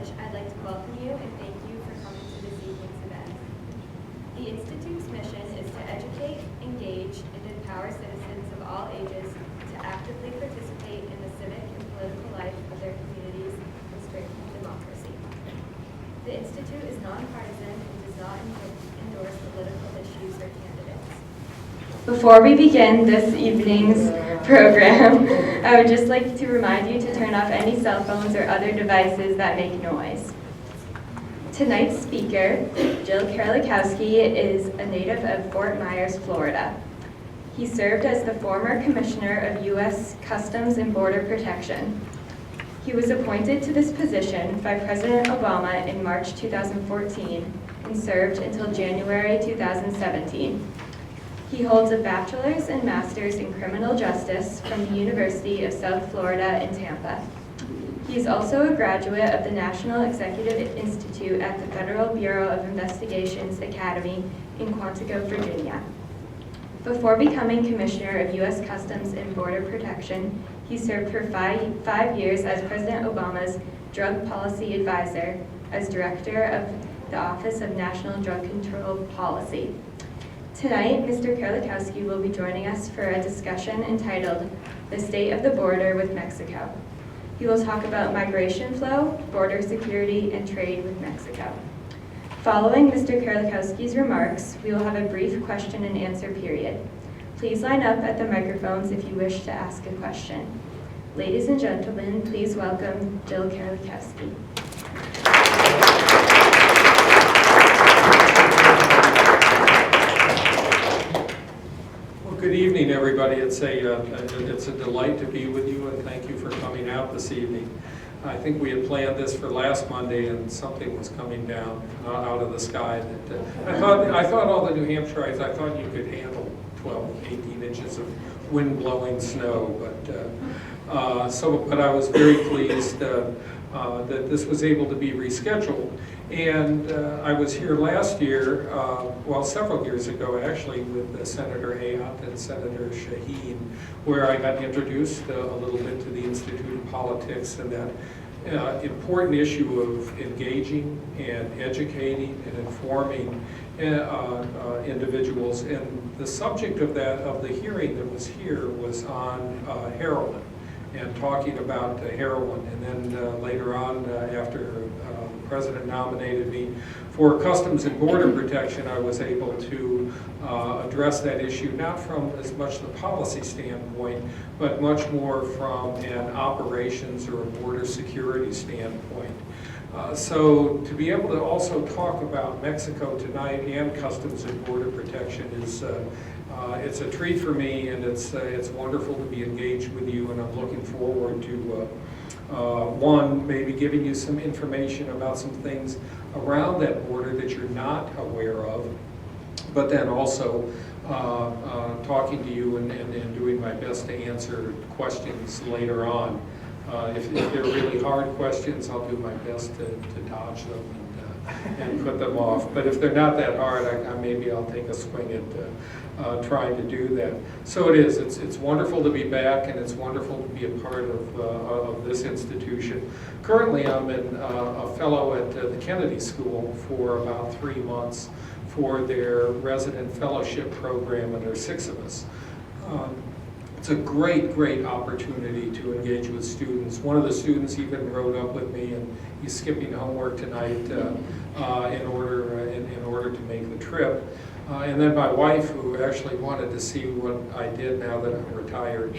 College, I'd like to welcome you and thank you for coming to this evening's event. The Institute's mission is to educate, engage, and empower citizens of all ages to actively participate in the civic and political life of their communities and strengthen democracy. The Institute is nonpartisan and does not endorse political issues or candidates. Before we begin this evening's program, I would just like to remind you to turn off any cell phones or other devices that make noise. Tonight's speaker, Gil Kerlikowske, is a native of Fort Myers, Florida. He served as the former Commissioner of U.S. Customs and Border Protection. He was appointed to this position by President Obama in March 2014 and served until January 2017. He holds a bachelor's and master's in criminal justice from the University of South Florida in Tampa. He is also a graduate of the National Executive Institute at the Federal Bureau of Investigations Academy in Quantico, Virginia. Before becoming Commissioner of U.S. Customs and Border Protection, he served for five years as President Obama's Drug Policy Advisor as Director of the Office of National Drug Control Policy. Tonight, Mr. Kerlikowske will be joining us for a discussion entitled The State of the Border with Mexico. He will talk about migration flow, border security, and trade with Mexico. Following Mr. Kerlikowske's remarks, we will have a brief question and answer period. Please line up at the microphones if you wish to ask a question. Ladies and gentlemen, please welcome Gil Kerlikowske. Good evening, everybody. It's a delight to be with you, and thank you for coming out this evening. I think we had planned this for last Monday, and something was coming down out of the sky. That I thought all the New Hampshireites, I thought you could handle 12, 18 inches of wind-blowing snow, but I was very pleased that this was able to be rescheduled. And I was here last year, several years ago actually, with Senator Ayotte and Senator Shaheen, where I got introduced a little bit to the Institute of Politics and that important issue of engaging and educating and informing individuals. And the subject of the hearing that was here was on heroin, and talking about heroin. And then later on, after the President nominated me for Customs and Border Protection, I was able to address that issue, not from as much the policy standpoint, but much more from an operations or a border security standpoint. So to be able to also talk about Mexico tonight and Customs and Border Protection is it's a treat for me, and it's wonderful to be engaged with you, and I'm looking forward to one, maybe giving you some information about some things around that border that you're not aware of, but then also talking to you and doing my best to answer questions later on. If they're really hard questions, I'll do my best to dodge them and put them off. But if they're not that hard, maybe I'll take a swing at trying to do that. So it's wonderful to be back, and it's wonderful to be a part of this institution. Currently, I'm a fellow at the Kennedy School for about 3 months for their resident fellowship program, and there are 6 of us. It's a great opportunity to engage with students. One of the students even rode up with me, and he's skipping homework tonight in order to make the trip. And then my wife, who actually wanted to see what I did now that I'm retired,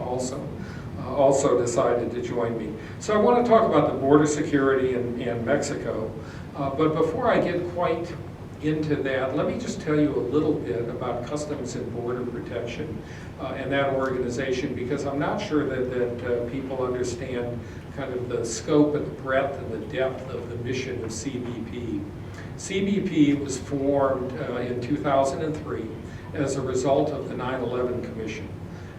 also decided to join me. So I want to talk about the border security in Mexico. But before I get quite into that, let me just tell you a little bit about Customs and Border Protection and that organization, because I'm not sure that people understand kind of the scope and the breadth and the depth of the mission of CBP. CBP was formed in 2003 as a result of the 9/11 Commission.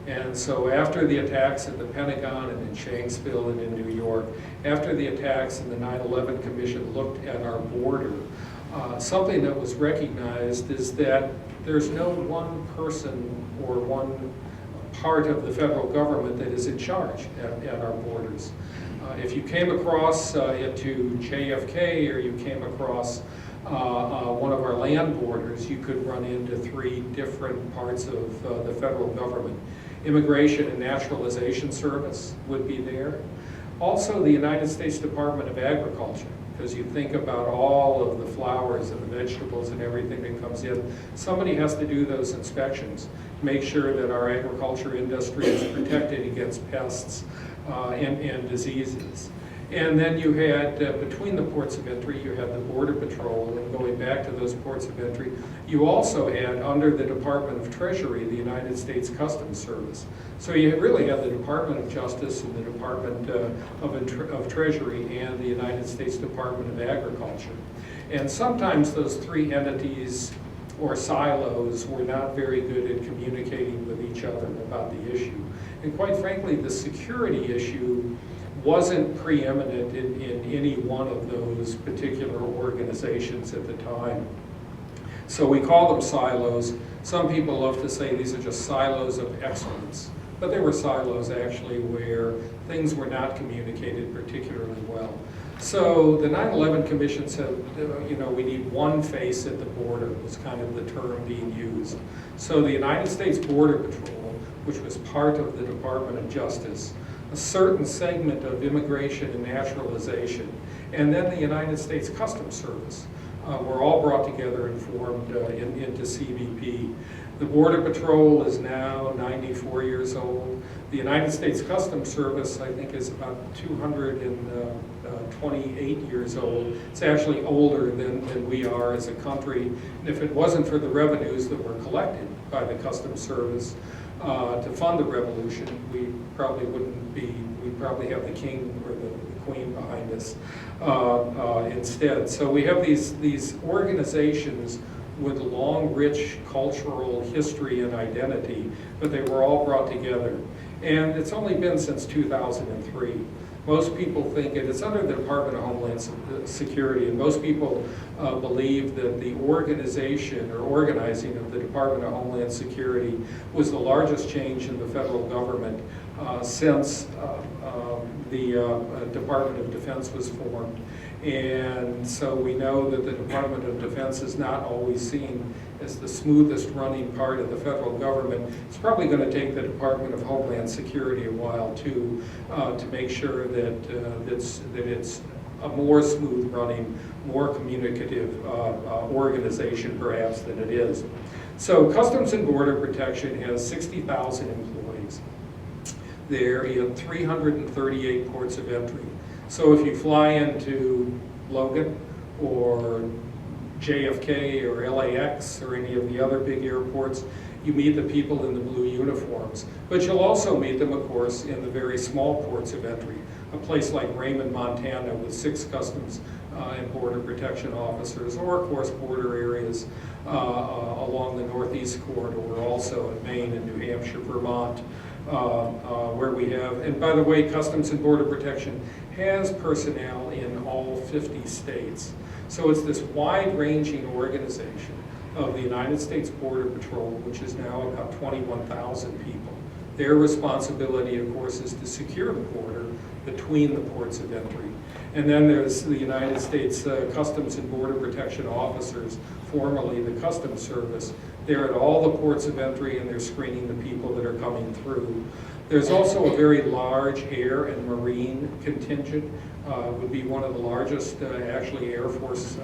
And so after the attacks at the Pentagon and in Shanksville and in New York, after the attacks and the 9/11 Commission looked at our border, something that was recognized is that there's no one person or one part of the federal government that is in charge at our borders. If you came across into JFK or you came across one of our land borders, you could run into 3 different parts of the federal government. Immigration and Naturalization Service would be there. Also, the United States Department of Agriculture, because you think about all of the flowers and the vegetables and everything that comes in. Somebody has to do those inspections, make sure that our agriculture industry is protected against pests and diseases. And then you had, between the ports of entry, you had the Border Patrol, and going back to those ports of entry, you also had, under the Department of Treasury, the United States Customs Service. So you really had the Department of Justice and the Department of Treasury and the United States Department of Agriculture. And sometimes those 3 entities or silos were not very good at communicating with each other about the issue. And quite frankly, the security issue wasn't preeminent in any one of those particular organizations at the time. So we call them silos. Some people love to say these are just silos of excellence, but they were silos actually where things were not communicated particularly well. So the 9/11 Commission said, we need one face at the border, was kind of the term being used. So the United States Border Patrol, which was part of the Department of Justice, a certain segment of Immigration and Naturalization, and then the United States Customs Service were all brought together and formed into CBP. The Border Patrol is now 94 years old. The United States Customs Service, I think, is about 228 years old. It's actually older than we are as a country. And if it wasn't for the revenues that were collected by the Customs Service to fund the revolution, we probably wouldn't be, we'd probably have the king or the queen behind us instead. So we have these organizations with a long, rich cultural history and identity, but they were all brought together. And it's only been since 2003. Most people think it's under the Department of Homeland Security, and most people believe that the organization or organizing of the Department of Homeland Security was the largest change in the federal government since the Department of Defense was formed. And so we know that the Department of Defense is not always seen as the smoothest running part of the federal government. It's probably going to take the Department of Homeland Security a while to make sure that it's a more smooth running, more communicative organization perhaps than it is. So Customs and Border Protection has 60,000 employees. They're in 338 ports of entry. So if you fly into Logan or JFK or LAX or any of the other big airports, you meet the people in the blue uniforms. But you'll also meet them, of course, in the very small ports of entry. A place like Raymond, Montana, with 6 Customs and Border Protection officers, or of course border areas along the Northeast Corridor, also in Maine and New Hampshire, Vermont, where we have, and by the way, Customs and Border Protection has personnel in all 50 states. So it's this wide-ranging organization of the United States Border Patrol, which is now about 21,000 people. Their responsibility, of course, is to secure the border between the ports of entry. And then there's the United States Customs and Border Protection officers, formerly the Customs Service. They're at all the ports of entry and they're screening the people that are coming through. There's also a very large air and marine contingent. Would be one of the largest, actually, Air Force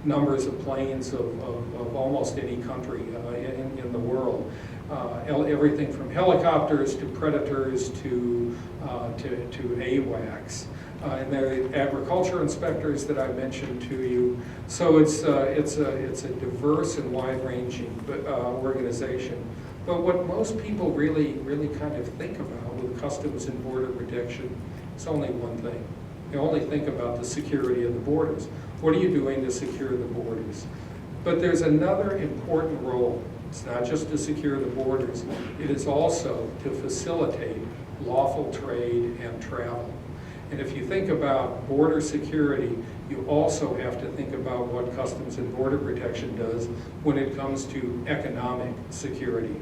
numbers of planes of almost any country in the world. Everything from helicopters to Predators to AWACS. And the agriculture inspectors that I mentioned to you. So it's a diverse and wide-ranging organization. But what most people really kind of think about with Customs and Border Protection is only one thing. They only think about the security of the borders. What are you doing to secure the borders? But there's another important role. It's not just to secure the borders. It is also to facilitate lawful trade and travel. And if you think about border security, you also have to think about what Customs and Border Protection does when it comes to economic security.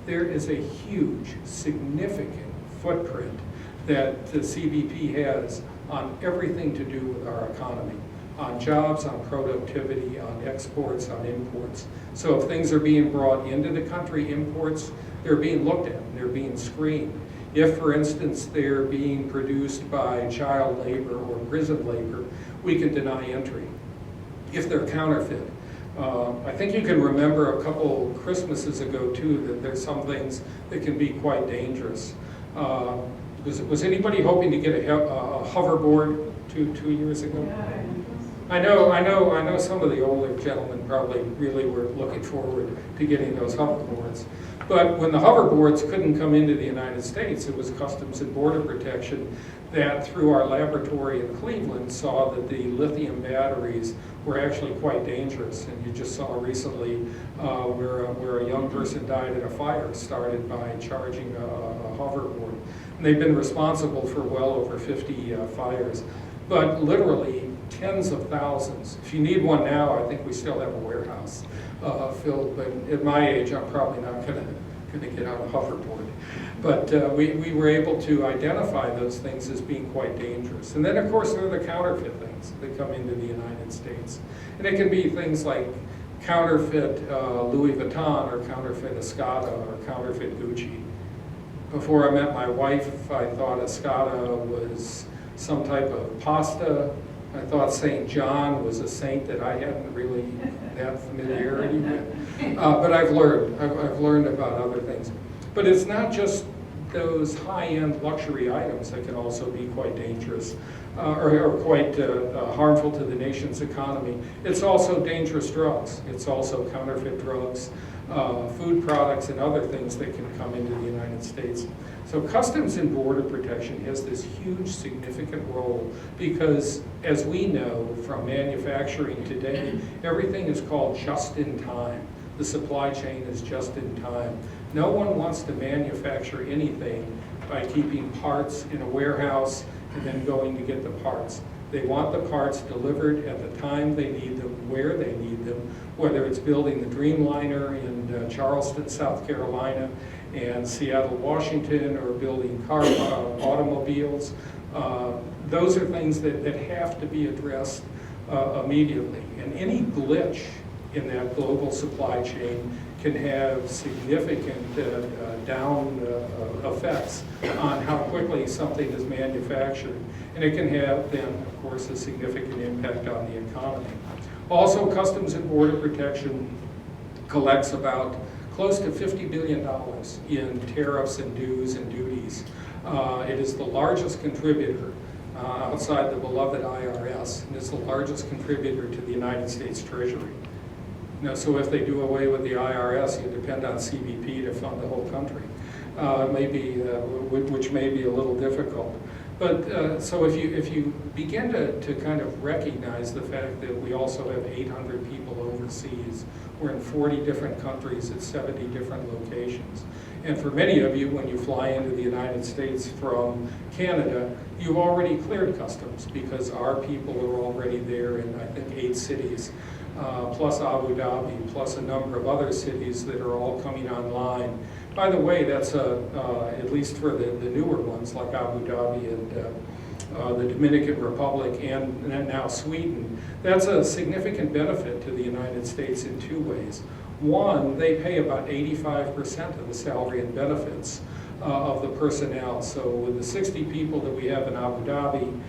There is a huge, significant footprint that the CBP has on everything to do with our economy, on jobs, on productivity, on exports, on imports. So if things are being brought into the country, imports, they're being looked at, they're being screened. If, for instance, they're being produced by child labor or prison labor, we can deny entry. If they're counterfeit, I think you can remember a couple Christmases ago too that there's some things that can be quite dangerous. Was anybody hoping to get a hoverboard two years ago? Yeah. I know some of the older gentlemen probably really were looking forward to getting those hoverboards. But when the hoverboards couldn't come into the United States, it was Customs and Border Protection that, through our laboratory in Cleveland, saw that the lithium batteries were actually quite dangerous. And you just saw recently where a young person died in a fire started by charging a hoverboard. And they've been responsible for well over 50 fires, but literally tens of thousands. If you need one now, I think we still have a warehouse filled, but at my age, I'm probably not going to get on a hoverboard. But we were able to identify those things as being quite dangerous. And then, of course, there are the counterfeit things that come into the United States. And it can be things like counterfeit Louis Vuitton or counterfeit Escada or counterfeit Gucci. Before I met my wife, I thought Escada was some type of pasta. I thought St. John was a saint that I hadn't really that familiarity with. But I've learned about other things. But it's not just those high-end luxury items that can also be quite dangerous or quite harmful to the nation's economy. It's also dangerous drugs. It's also counterfeit drugs, food products, and other things that can come into the United States. So Customs and Border Protection has this huge, significant role because, as we know from manufacturing today, everything is called just in time. The supply chain is just in time. No one wants to manufacture anything by keeping parts in a warehouse and then going to get the parts. They want the parts delivered at the time they need them, where they need them, whether it's building the Dreamliner in Charleston, South Carolina, and Seattle, Washington, or building automobiles. Those are things that have to be addressed immediately. And any glitch in that global supply chain can have significant down effects on how quickly something is manufactured. And it can have then, of course, a significant impact on the economy. Also, Customs and Border Protection collects about close to $50 billion in tariffs and dues and duties. It is the largest contributor outside the beloved IRS, and it's the largest contributor to the United States Treasury. So if they do away with the IRS, you depend on CBP to fund the whole country, which may be a little difficult. But so if you begin to kind of recognize the fact that we also have 800 people overseas, we're in 40 different countries at 70 different locations. And for many of you, when you fly into the United States from Canada, you've already cleared customs because our people are already there in, I think, 8 cities. Plus Abu Dhabi, plus a number of other cities that are all coming online. By the way, that's at least for the newer ones like Abu Dhabi and the Dominican Republic and now Sweden, that's a significant benefit to the United States in 2 ways. One, they pay about 85% of the salary and benefits of the personnel. So with the 60 people that we have in Abu Dhabi,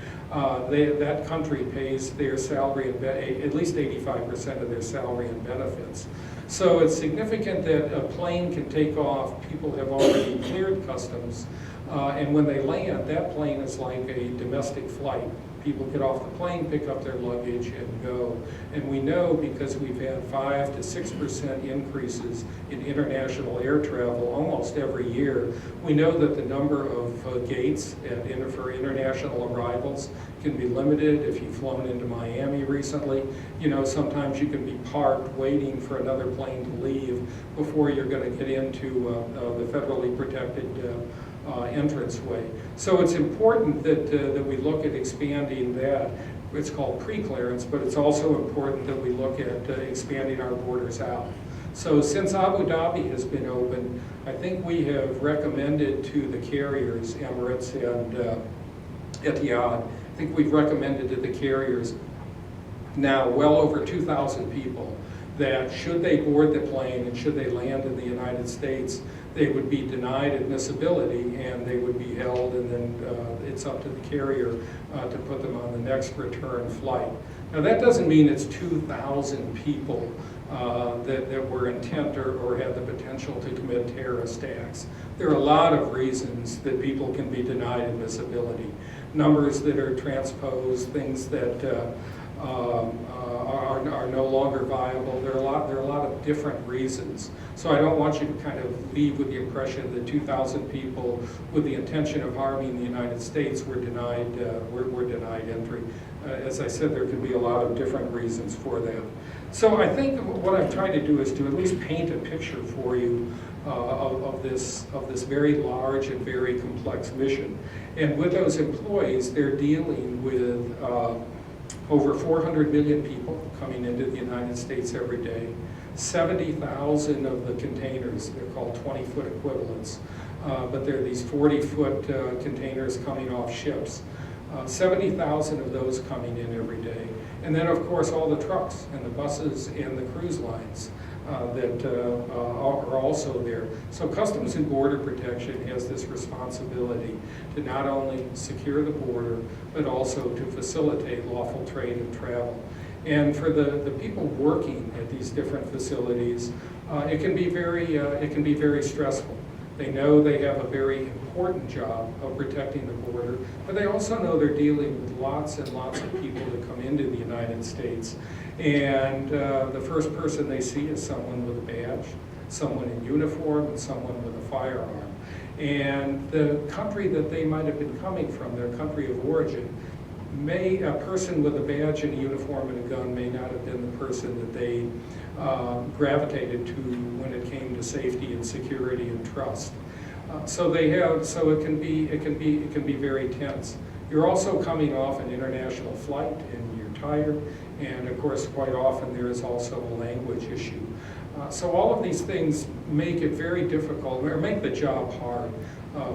that country pays their salary and at least 85% of their salary and benefits. So it's significant that a plane can take off. People have already cleared customs, and when they land, that plane is like a domestic flight. People get off the plane, pick up their luggage, and go. And we know because we've had 5 to 6% increases in international air travel almost every year, we know that the number of gates for international arrivals can be limited. If you've flown into Miami recently, sometimes you can be parked waiting for another plane to leave before you're going to get into the federally protected entranceway. So it's important that we look at expanding that. It's called pre-clearance, but it's also important that we look at expanding our borders out. So since Abu Dhabi has been open, I think we have recommended to the carriers, Emirates and Etihad, I think we've recommended to the carriers now well over 2,000 people that should they board the plane and should they land in the United States, they would be denied admissibility and they would be held, and then it's up to the carrier to put them on the next return flight. Now that doesn't mean it's 2,000 people that were intent or had the potential to commit terrorist acts. There are a lot of reasons that people can be denied admissibility. Numbers that are transposed, things that are no longer viable. There are a lot of different reasons. So I don't want you to kind of leave with the impression that 2,000 people with the intention of harming the United States were denied entry. As I said, there could be a lot of different reasons for that. So I think what I've tried to do is to at least paint a picture for you of this very large and very complex mission. And with those employees, they're dealing with over 400 million people coming into the United States every day. 70,000 of the containers, they're called 20-foot equivalents, but they're these 40-foot containers coming off ships. 70,000 of those coming in every day. And then, of course, all the trucks and the buses and the cruise lines that are also there. So Customs and Border Protection has this responsibility to not only secure the border, but also to facilitate lawful trade and travel. And for the people working at these different facilities, it can be very stressful. They know they have a very important job of protecting the border, but they also know they're dealing with lots and lots of people that come into the United States. And the first person they see is someone with a badge, someone in uniform, and someone with a firearm. And the country that they might have been coming from, their country of origin, a person with a badge and a uniform and a gun may not have been the person that they gravitated to when it came to safety and security and trust. So it can be very tense. You're also coming off an international flight and you're tired, and of course quite often there is also a language issue. So all of these things make it very difficult, or make the job hard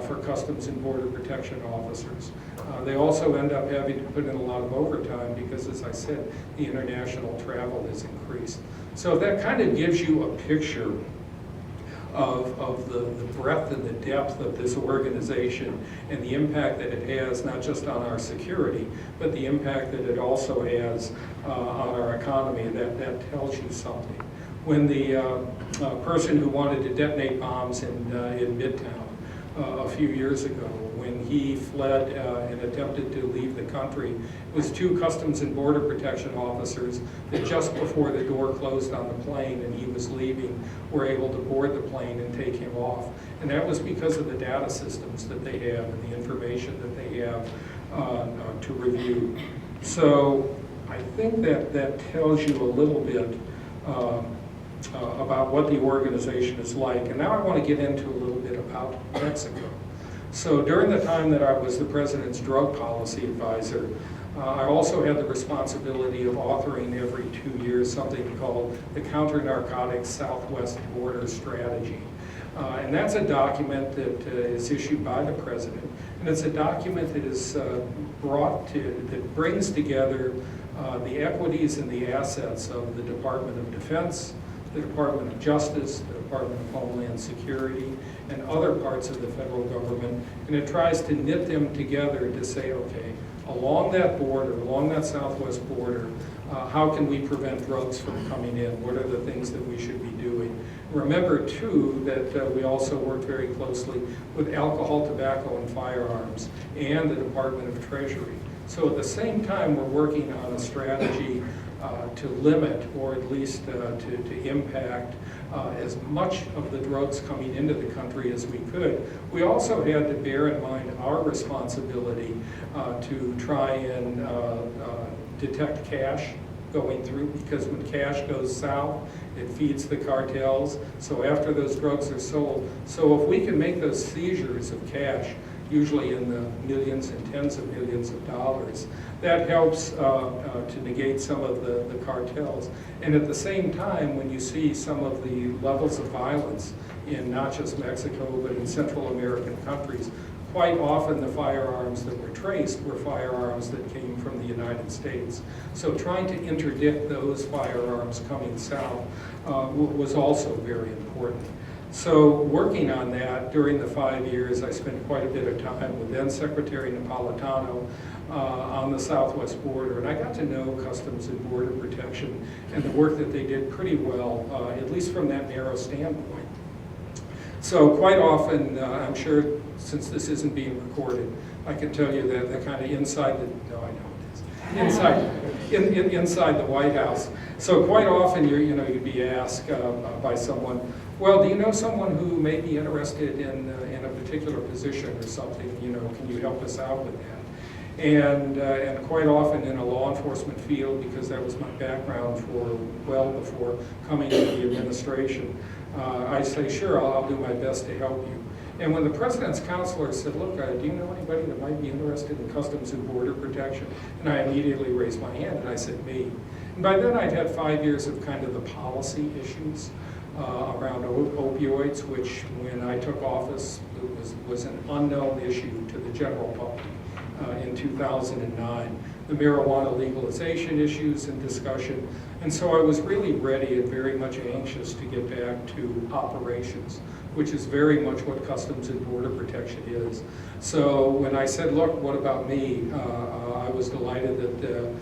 for Customs and Border Protection officers. They also end up having to put in a lot of overtime because, as I said, the international travel has increased. So that kind of gives you a picture of the breadth and the depth of this organization and the impact that it has not just on our security, but the impact that it also has on our economy. That tells you something. When the person who wanted to detonate bombs in Midtown a few years ago, when he fled and attempted to leave the country, it was 2 Customs and Border Protection officers that just before the door closed on the plane and he was leaving were able to board the plane and take him off. And that was because of the data systems that they have and the information that they have to review. So I think that tells you a little bit about what the organization is like. And now I want to get into a little bit about Mexico. So during the time that I was the President's drug policy advisor, I also had the responsibility of authoring every 2 years something called the Counter-Narcotics Southwest Border Strategy. And that's a document that is issued by the President. And it's a document that is that brings together the equities and the assets of the Department of Defense, the Department of Justice, the Department of Homeland Security, and other parts of the federal government, and it tries to knit them together to say, okay, along that border, along that southwest border, how can we prevent drugs from coming in? What are the things that we should be doing? Remember, too, that we also work very closely with alcohol, tobacco, and firearms, and the Department of Treasury. So at the same time, we're working on a strategy to limit, or at least to impact as much of the drugs coming into the country as we could. We also had to bear in mind our responsibility to try and detect cash going through, because when cash goes south, it feeds the cartels. So after those drugs are sold, so if we can make those seizures of cash, usually in the millions and tens of millions of dollars, that helps to negate some of the cartels. And at the same time, when you see some of the levels of violence in not just Mexico, but in Central American countries. Quite often the firearms that were traced were firearms that came from the United States. So trying to interdict those firearms coming south was also very important. So working on that during the 5 years, I spent quite a bit of time with then Secretary Napolitano on the southwest border, and I got to know Customs and Border Protection and the work that they did pretty well, at least from that narrow standpoint. So quite often, I'm sure since this isn't being recorded, I can tell you that the kind of inside the White House. So quite often you'd be asked by someone, well, do you know someone who may be interested in a particular position or something? Can you help us out with that? And quite often in a law enforcement field, because that was my background for well before coming to the administration, I say, sure, I'll do my best to help you. And when the President's counselor said, look, do you know anybody that might be interested in Customs and Border Protection? And I immediately raised my hand and I said, me. And by then I'd had 5 years of kind of the policy issues around opioids, which when I took office, it was an unknown issue to the general public in 2009. The marijuana legalization issues and discussion. And so I was really ready and very much anxious to get back to operations, which is very much what Customs and Border Protection is. So when I said, look, what about me? I was delighted that,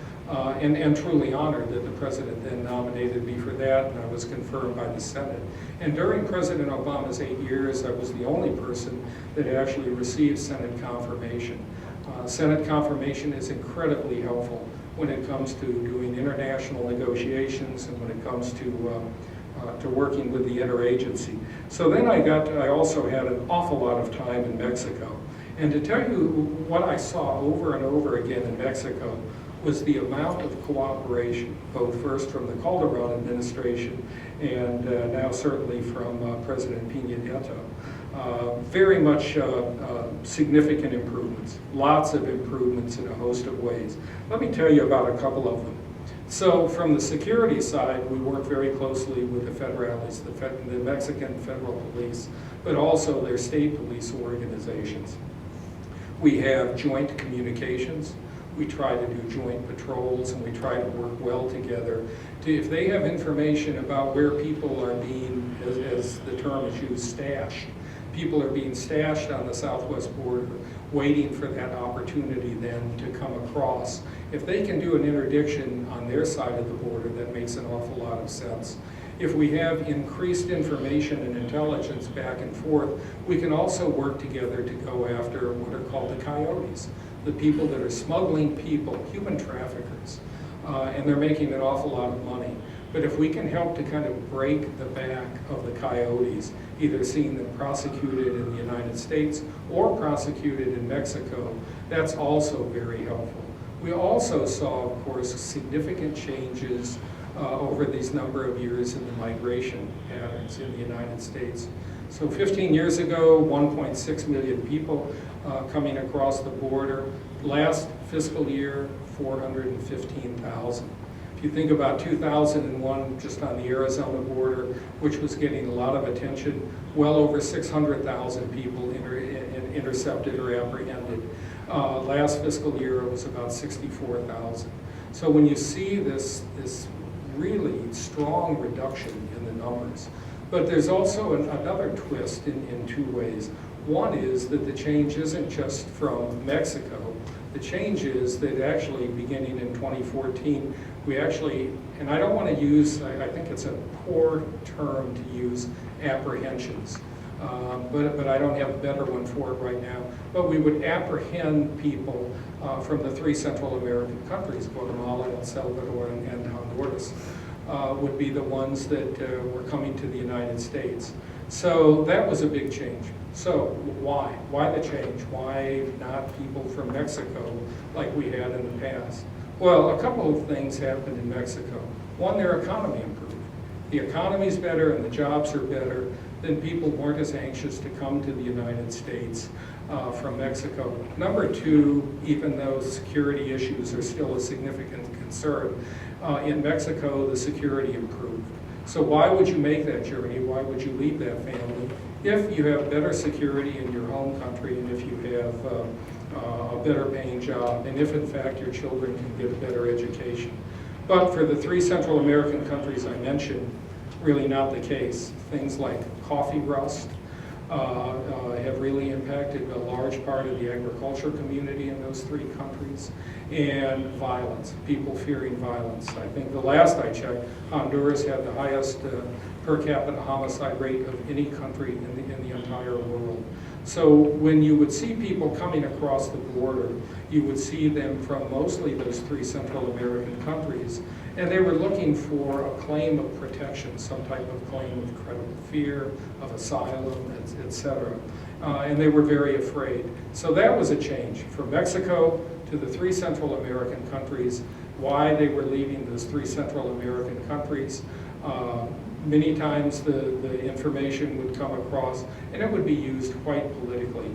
and truly honored that the President then nominated me for that, and I was confirmed by the Senate. And during President Obama's 8 years, I was the only person that actually received Senate confirmation. Senate confirmation is incredibly helpful when it comes to doing international negotiations and when it comes to working with the interagency. So then I also had an awful lot of time in Mexico. And to tell you what I saw over and over again in Mexico was the amount of cooperation, both first from the Calderon administration and now certainly from President Peña Nieto. Very much significant improvements, lots of improvements in a host of ways. Let me tell you about a couple of them. So from the security side, we work very closely with the federales, the Mexican federal police, but also their state police organizations. We have joint communications. We try to do joint patrols, and we try to work well together. If they have information about where people are being, as the term is used, stashed, people are being stashed on the southwest border, waiting for that opportunity then to come across. If they can do an interdiction on their side of the border, that makes an awful lot of sense. If we have increased information and intelligence back and forth, we can also work together to go after what are called the coyotes, the people that are smuggling people, human traffickers, and they're making an awful lot of money. But if we can help to kind of break the back of the coyotes, either seeing them prosecuted in the United States or prosecuted in Mexico, that's also very helpful. We also saw, of course, significant changes over these number of years in the migration patterns in the United States. So 15 years ago, 1.6 million people coming across the border. Last fiscal year, 415,000. If you think about 2001, just on the Arizona border, which was getting a lot of attention, well over 600,000 people intercepted or apprehended. Last fiscal year, it was about 64,000. So when you see this really strong reduction in the numbers, but there's also another twist in two ways. One is that the change isn't just from Mexico. The change is that actually beginning in 2014, we actually, and I don't want to use, I think it's a poor term to use, apprehensions. But I don't have a better one for it right now. But we would apprehend people from the 3 Central American countries, Guatemala, El Salvador, and Honduras, would be the ones that were coming to the United States. So that was a big change. So why? Why the change? Why not people from Mexico like we had in the past? Well, a couple of things happened in Mexico. One, their economy improved. The economy's better and the jobs are better, then people weren't as anxious to come to the United States from Mexico. Number two, even though security issues are still a significant concern, in Mexico the security improved. So why would you make that journey? Why would you leave that family if you have better security in your home country, and if you have a better paying job, and if in fact your children can get a better education? But for the 3 Central American countries I mentioned, really not the case. Things like coffee rust have really impacted a large part of the agriculture community in those 3 countries, and violence, people fearing violence. I think the last I checked, Honduras had the highest per capita homicide rate of any country in the entire world. So when you would see people coming across the border, you would see them from mostly those 3 Central American countries, and they were looking for a claim of protection, some type of claim of credible fear, of asylum, etc. And they were very afraid. So that was a change from Mexico to the 3 Central American countries. Why they were leaving those 3 Central American countries. Many times the information would come across and it would be used quite politically.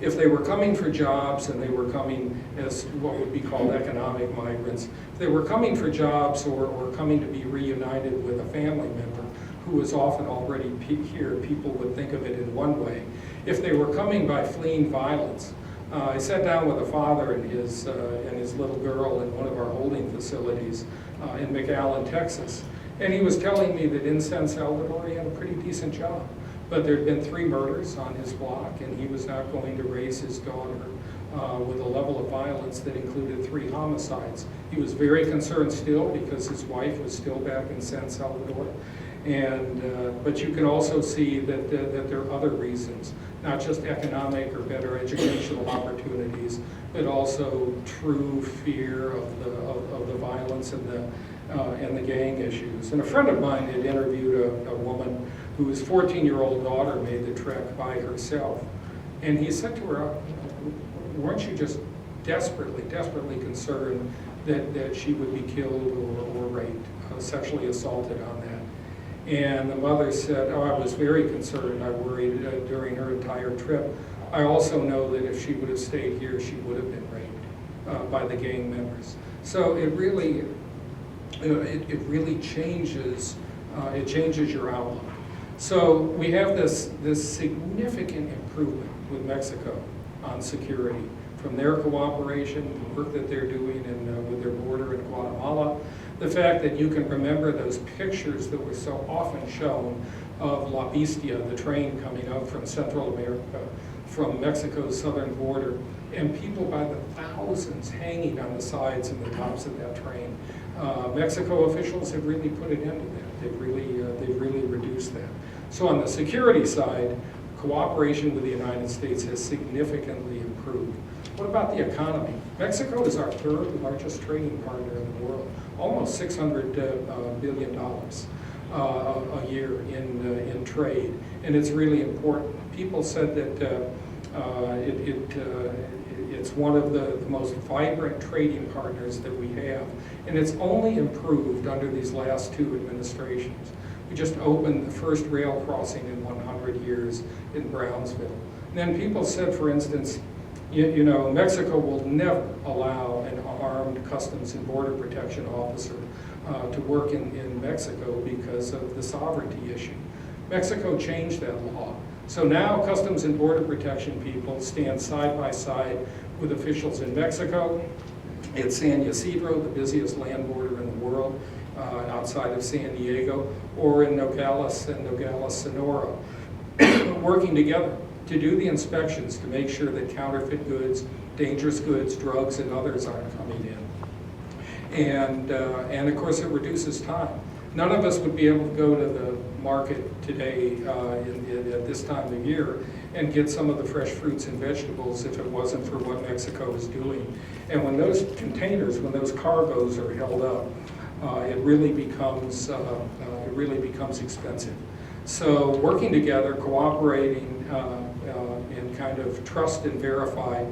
If they were coming for jobs and they were coming as what would be called economic migrants, if they were coming for jobs or coming to be reunited with a family member who was often already here, people would think of it in one way. If they were coming by fleeing violence, I sat down with a father and his little girl in one of our holding facilities in McAllen, Texas. And he was telling me that in San Salvador he had a pretty decent job, but there had been 3 murders on his block, and he was not going to raise his daughter with a level of violence that included 3 homicides. He was very concerned still because his wife was still back in San Salvador. But you can also see that there are other reasons, not just economic or better educational opportunities, but also true fear of the violence and the gang issues. And a friend of mine had interviewed a woman whose 14-year-old daughter made the trek by herself. And he said to her, weren't you just desperately concerned that she would be killed or raped, sexually assaulted on that? And the mother said, oh, I was very concerned. I worried during her entire trip. I also know that if she would have stayed here, she would have been raped by the gang members. So it really changes your outlook. So we have this significant improvement with Mexico on security from their cooperation, the work that they're doing with their border in Guatemala, the fact that you can remember those pictures that were so often shown of La Bestia, the train coming out from Central America, from Mexico's southern border, and people by the thousands hanging on the sides and the tops of that train. Mexico officials have really put an end to that. They've really reduced that. So on the security side, cooperation with the United States has significantly improved. What about the economy? Mexico is our 3rd largest trading partner in the world, almost $600 billion a year in trade, and it's really important. People said that it's one of the most vibrant trading partners that we have, and it's only improved under these last 2 administrations. We just opened the first rail crossing in 100 years in Brownsville. And then people said, for instance, you know, Mexico will never allow an armed Customs and Border Protection officer to work in Mexico because of the sovereignty issue. Mexico changed that law. So now Customs and Border Protection people stand side by side with officials in Mexico, at San Ysidro, the busiest land border in the world, outside of San Diego, or in Nogales and Nogales, Sonora, working together to do the inspections to make sure that counterfeit goods, dangerous goods, drugs, and others aren't coming in. And of course it reduces time. None of us would be able to go to the market today at this time of year and get some of the fresh fruits and vegetables if it wasn't for what Mexico is doing. And when those containers, when those cargoes are held up, it really becomes expensive. So working together, cooperating in kind of trust and verify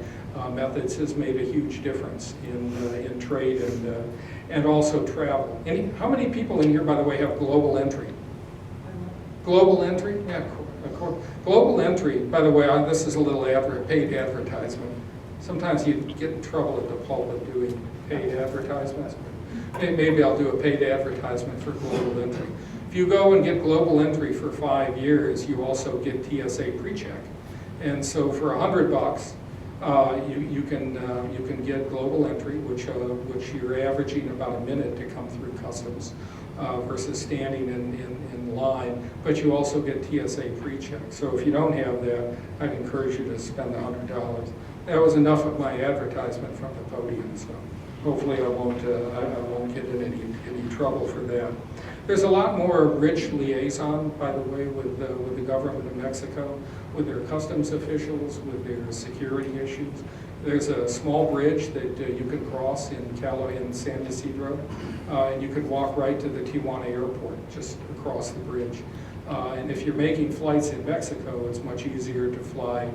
methods has made a huge difference in trade and also travel. How many people in here, by the way, have global entry? Global entry? Yeah, of course. Global entry, by the way, this is a little paid advertisement. Sometimes you get in trouble at the pulpit doing paid advertisements. Maybe I'll do a paid advertisement for global entry. If you go and get global entry for 5 years, you also get TSA pre-check. And so for $100, you can get global entry, which you're averaging about a minute to come through customs versus standing in line, but you also get TSA pre-check. So if you don't have that, I'd encourage you to spend $100. That was enough of my advertisement from the podium, so hopefully I won't get in any trouble for that. There's a lot more rich liaison, by the way, with the government of Mexico, with their customs officials, with their security issues. There's a small bridge that you can cross in San Ysidro, and you can walk right to the Tijuana airport, just across the bridge. And if you're making flights in Mexico, it's much easier to fly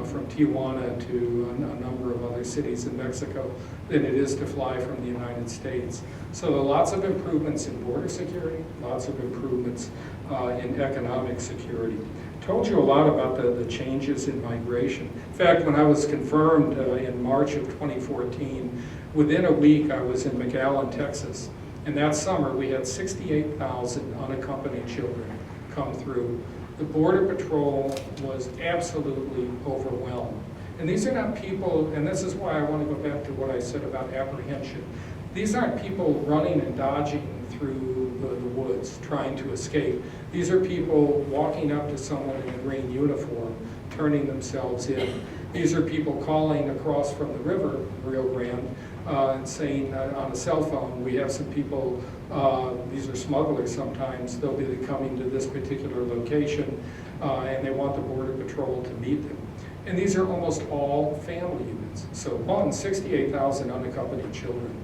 from Tijuana to a number of other cities in Mexico than it is to fly from the United States. So lots of improvements in border security, lots of improvements in economic security. Told you a lot about the changes in migration. In fact, when I was confirmed in March of 2014, within a week I was in McAllen, Texas. And that summer we had 68,000 unaccompanied children come through. The Border Patrol was absolutely overwhelmed. And these are not people, and this is why I want to go back to what I said about apprehension. These aren't people running and dodging through the woods trying to escape. These are people walking up to someone in a green uniform, turning themselves in. These are people calling across from the river, Rio Grande, and saying on a cell phone, we have some people, these are smugglers sometimes, they'll be coming to this particular location, and they want the Border Patrol to meet them. And these are almost all family units. So 68,000 unaccompanied children,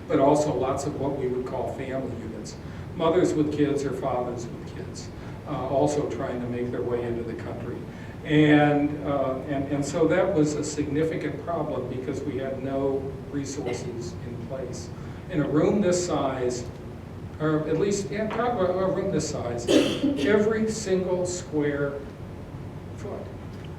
but also lots of what we would call family units. Mothers with kids or fathers with kids, also trying to make their way into the country. And so that was a significant problem because we had no resources in place. In a room this size, or at least, yeah, probably a room this size, every single square foot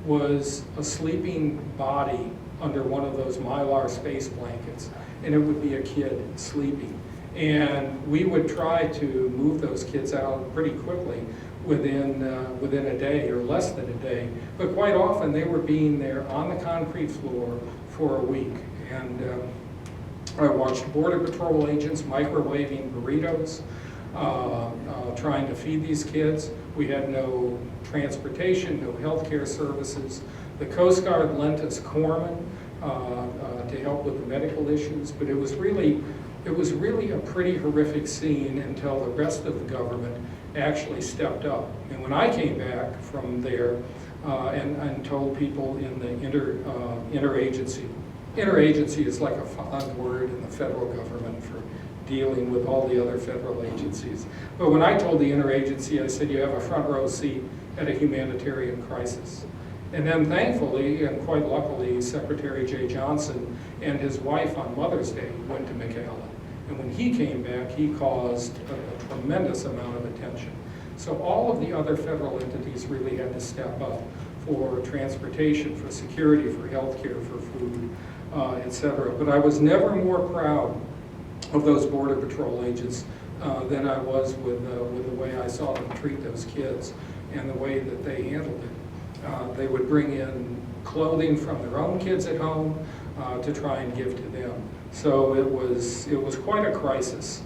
was a sleeping body under one of those Mylar space blankets, and it would be a kid sleeping. And we would try to move those kids out pretty quickly within a day or less than a day. But quite often they were being there on the concrete floor for a week. And I watched Border Patrol agents microwaving burritos, trying to feed these kids. We had no transportation, no health care services. The Coast Guard lent us corpsmen to help with the medical issues, but it was really a pretty horrific scene until the rest of the government actually stepped up. And when I came back from there and told people in the interagency is like a fond word in the federal government for dealing with all the other federal agencies. But when I told the interagency, I said, you have a front row seat at a humanitarian crisis. And then thankfully, and quite luckily, Secretary Jay Johnson and his wife on Mother's Day went to McAllen. And when he came back, he caused a tremendous amount of attention. So all of the other federal entities really had to step up for transportation, for security, for healthcare, for food, et cetera. But I was never more proud of those Border Patrol agents than I was with the way I saw them treat those kids and the way that they handled it. They would bring in clothing from their own kids at home to try and give to them. So it was quite a crisis.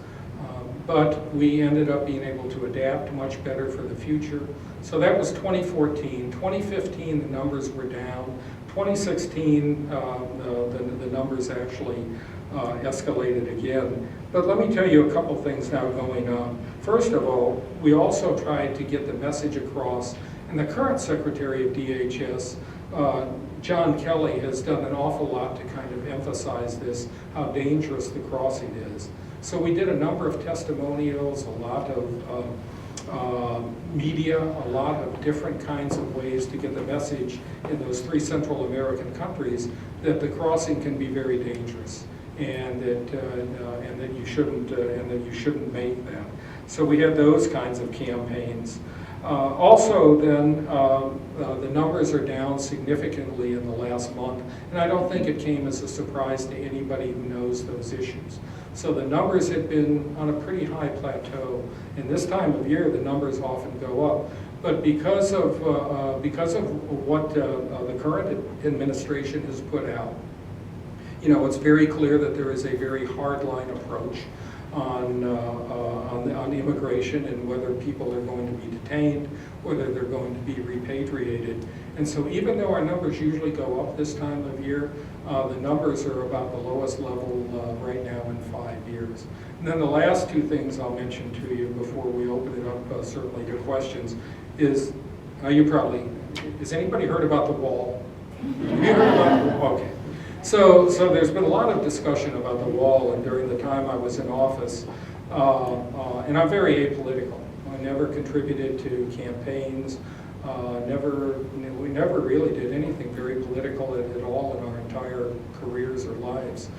But we ended up being able to adapt much better for the future. So that was 2014. 2015, the numbers were down. 2016, the numbers actually escalated again. But let me tell you a couple things now going on. First of all, we also tried to get the message across, and the current Secretary of DHS, John Kelly, has done an awful lot to kind of emphasize this, how dangerous the crossing is. So we did a number of testimonials, a lot of media, a lot of different kinds of ways to get the message in those 3 Central American countries that the crossing can be very dangerous, and that you shouldn't make that. So we had those kinds of campaigns. Also then, the numbers are down significantly in the last month, and I don't think it came as a surprise to anybody who knows those issues. So the numbers had been on a pretty high plateau. And this time of year, the numbers often go up. But because of what the current administration has put out, you know, it's very clear that there is a very hardline approach on immigration and whether people are going to be detained, whether they're going to be repatriated. And so even though our numbers usually go up this time of year, the numbers are about the lowest level right now in 5 years. And then the last two things I'll mention to you before we open it up certainly to questions is, has anybody heard about the wall? Have you heard about the wall? Okay. So there's been a lot of discussion about the wall, and during the time I was in office, and I'm very apolitical. I never contributed to campaigns, we never really did anything very political at all in our entire careers or lives.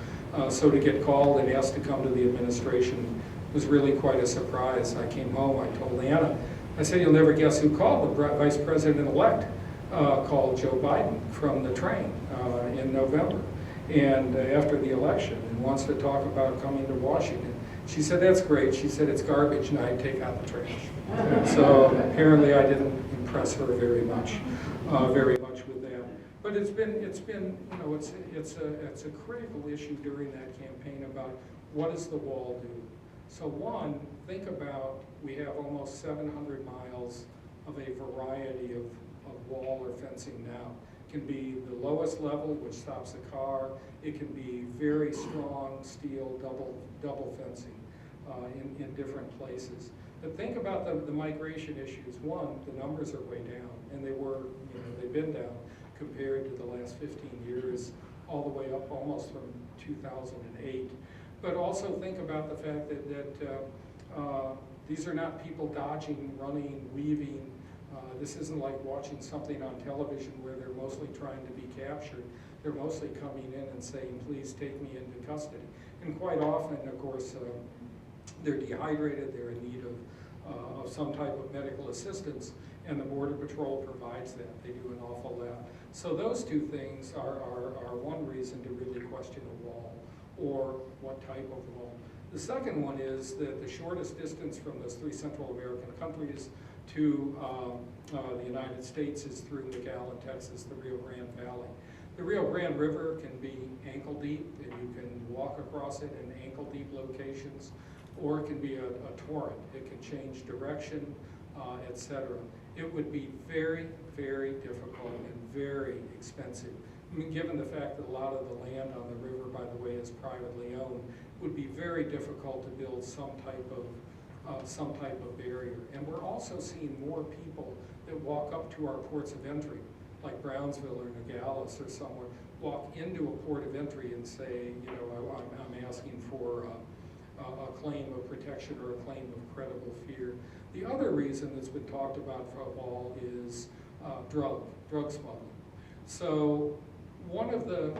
So to get called and asked to come to the administration was really quite a surprise. I came home, I told Anna, I said, you'll never guess who called. The Vice President-elect called Joe Biden from the train in November, and after the election, and wants to talk about coming to Washington. She said, that's great. She said, it's garbage night, take out the trash. So apparently I didn't impress her very much with that. But it's been, you know, it's a critical issue during that campaign about what does the wall do. So one, think about, we have almost 700 miles of a variety of wall or fencing now. It can be the lowest level, which stops a car. It can be very strong steel double fencing in different places. But think about the migration issues. One, the numbers are way down, and they were, you know, they've been down compared to the last 15 years, all the way up almost from 2008. But also think about the fact that these are not people dodging, running, weaving. This isn't like watching something on television where they're mostly trying to be captured. They're mostly coming in and saying, please take me into custody. And quite often, of course, they're dehydrated, they're in need of some type of medical assistance, and the Border Patrol provides that. They do an awful lot. So those two things are one reason to really question a wall, or what type of wall. The second one is that the shortest distance from those 3 Central American countries to the United States is through McAllen, Texas, the Rio Grande Valley. The Rio Grande River can be ankle deep, and you can walk across it in ankle deep locations, or it can be a torrent. It can change direction, etc. It would be very, very difficult and very expensive. I mean, given the fact that a lot of the land on the river, by the way, is privately owned, it would be very difficult to build some type of barrier. And we're also seeing more people that walk up to our ports of entry, like Brownsville or Nogales or somewhere, walk into a port of entry and say, you know, I'm asking for a claim of protection or a claim of credible fear. The other reason that's been talked about for a wall is drug smuggling. So one of the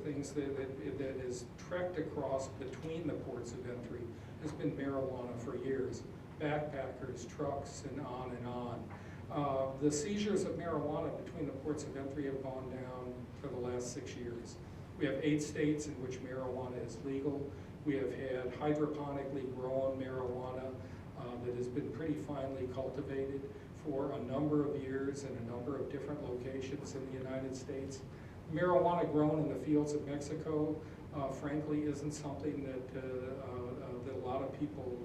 things that is trekked across between the ports of entry has been marijuana for years. Backpackers, trucks, and on and on. The seizures of marijuana between the ports of entry have gone down for the last 6 years. We have 8 states in which marijuana is legal. We have had hydroponically grown marijuana that has been pretty finely cultivated for a number of years in a number of different locations in the United States. Marijuana grown in the fields of Mexico, frankly, isn't something that a lot of people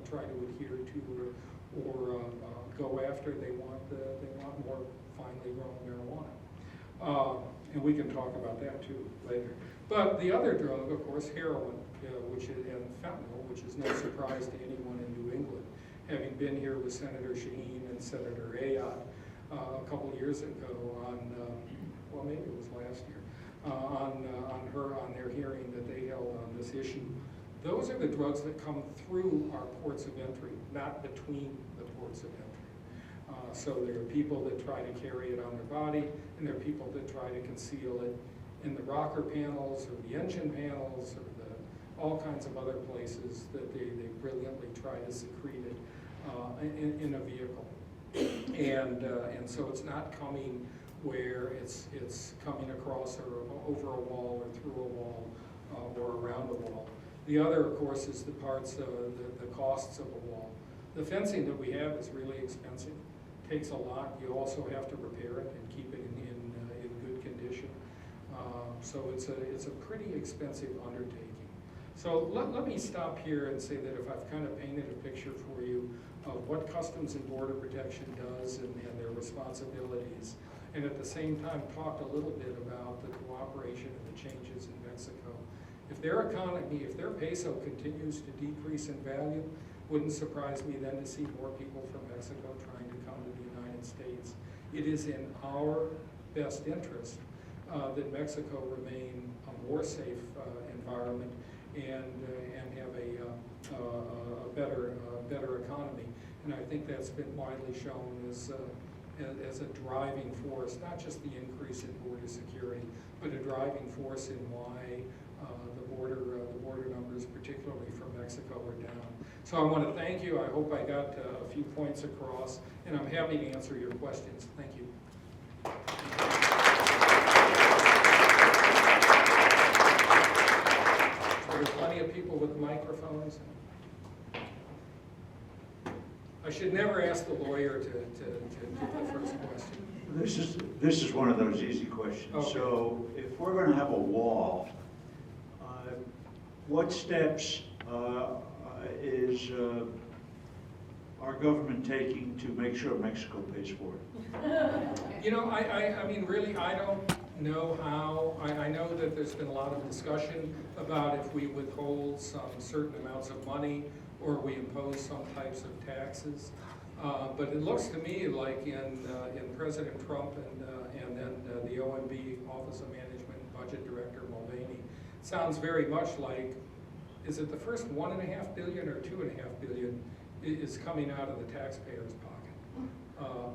try to adhere to or go after. They want more finely grown marijuana, and we can talk about that too later. But the other drug, of course, heroin, and fentanyl, which is no surprise to anyone in New England, having been here with Senator Shaheen and Senator Ayotte a couple years ago on, well, maybe it was last year, on their hearing that they held on this issue. Those are the drugs that come through our ports of entry, not between the ports of entry. So there are people that try to carry it on their body, and there are people that try to conceal it in the rocker panels or the engine panels or all kinds of other places that they brilliantly try to secrete it in a vehicle. And so it's not coming where it's coming across or over a wall or through a wall or around a wall. The other, of course, is the parts, the costs of a wall. The fencing that we have is really expensive, takes a lot. You also have to repair it and keep it in good condition. So it's a pretty expensive undertaking. So let me stop here and say that if I've kind of painted a picture for you of what Customs and Border Protection does and their responsibilities, and at the same time talked a little bit about the cooperation and the changes in Mexico. If their economy, if their peso continues to decrease in value, wouldn't surprise me then to see more people from Mexico trying to come to the United States. It is in our best interest that Mexico remain a more safe environment and have a better economy. And I think that's been widely shown as a driving force, not just the increase in border security, but a driving force in why the border numbers, particularly from Mexico, are down. So I want to thank you. I hope I got a few points across, and I'm happy to answer your questions. Thank you. Are there plenty of people with microphones? I should never ask the lawyer to give the first question. This is one of those easy questions. Okay. So if we're going to have a wall, what steps is our government taking to make sure Mexico pays for it? You know, I mean, really, I don't know how. I know that there's been a lot of discussion about if we withhold some certain amounts of money or we impose some types of taxes. But it looks to me like in President Trump and then the OMB, Office of Management and Budget Director Mulvaney, sounds very much like, is it the first $1.5 billion or $2.5 billion is coming out of the taxpayer's pocket?